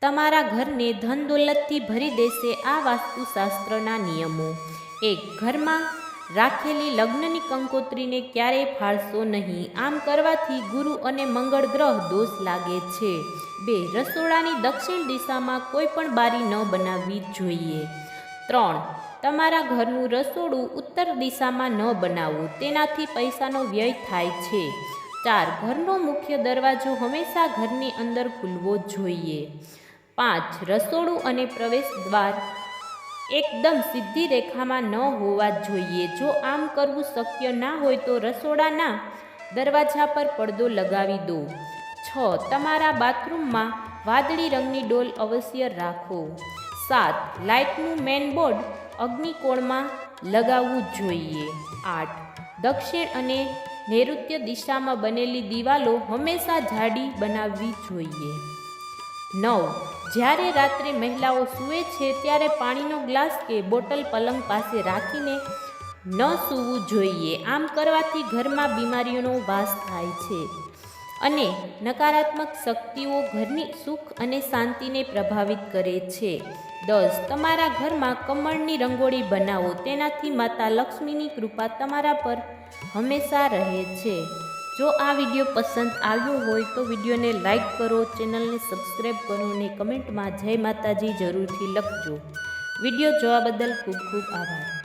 તમારા ઘરને ધન દોલતથી ભરી દેશે આ વાસ્તુશાસ્ત્રના નિયમો. 1. ઘરમાં રાખેલી લગ્નની કંકોત્રીને ક્યારેય ફાળશો નહીં. આમ કરવાથી ગુરુ અને મંગળ ગ્રહ દોષ લાગે છે. 2. રસોડાની દક્ષિણ દિશામાં કોઈ પણ બારી ન બનાવવી જોઈએ. 3. તમારા ઘરનું રસોડું ઉત્તર દિશામાં ન બનાવવું, તેનાથી પૈસાનો વ્યય થાય છે. 4. ઘરનો મુખ્ય દરવાજો હંમેશા ઘરની અંદર ખુલવો જોઈએ. 5. રસોડું અને પ્રવેશ દ્વાર એકદમ સીધી રેખામાં ન હોવા જોઈએ. જો આમ કરવું શક્ય ના હોય તો રસોડાના દરવાજા પર પડદો લગાવી દો. 6. તમારા બાથરૂમમાં વાદળી રંગની ડોલ અવશ્ય રાખો. 7. લાઇટનું મેઇન બોર્ડ અગ્નિકોણમાં લગાવવું જોઈએ. 8. દક્ષિણ અને નૈઋત્ય દિશામાં બનેલી દિવાલો હંમેશા જાડી બનાવવી જોઈએ. 9. જ્યારે રાત્રે મહિલાઓ સૂવે છે ત્યારે પાણીનો ગ્લાસ કે બોટલ પલંગ પાસે રાખીને ન સૂવું જોઈએ. આમ કરવાથી ઘરમાં બીમારીઓનો વાસ થાય છે અને નકારાત્મક શક્તિઓ ઘરની સુખ અને શાંતિને પ્રભાવિત કરે છે. 10. તમારા ઘરમાં કમળની રંગોળી બનાવો, તેનાથી માતા લક્ષ્મીની કૃપા તમારા પર હંમેશા રહે છે. જો આ વિડીયો પસંદ આવ્યો હોય તો વિડીયોને લાઇક કરો, ચેનલને સબસ્ક્રાઈબ કરો અને કમેન્ટમાં જય માતાજી જરૂરથી લખજો. વિડીયો જોવા બદલ ખૂબ ખૂબ આભાર.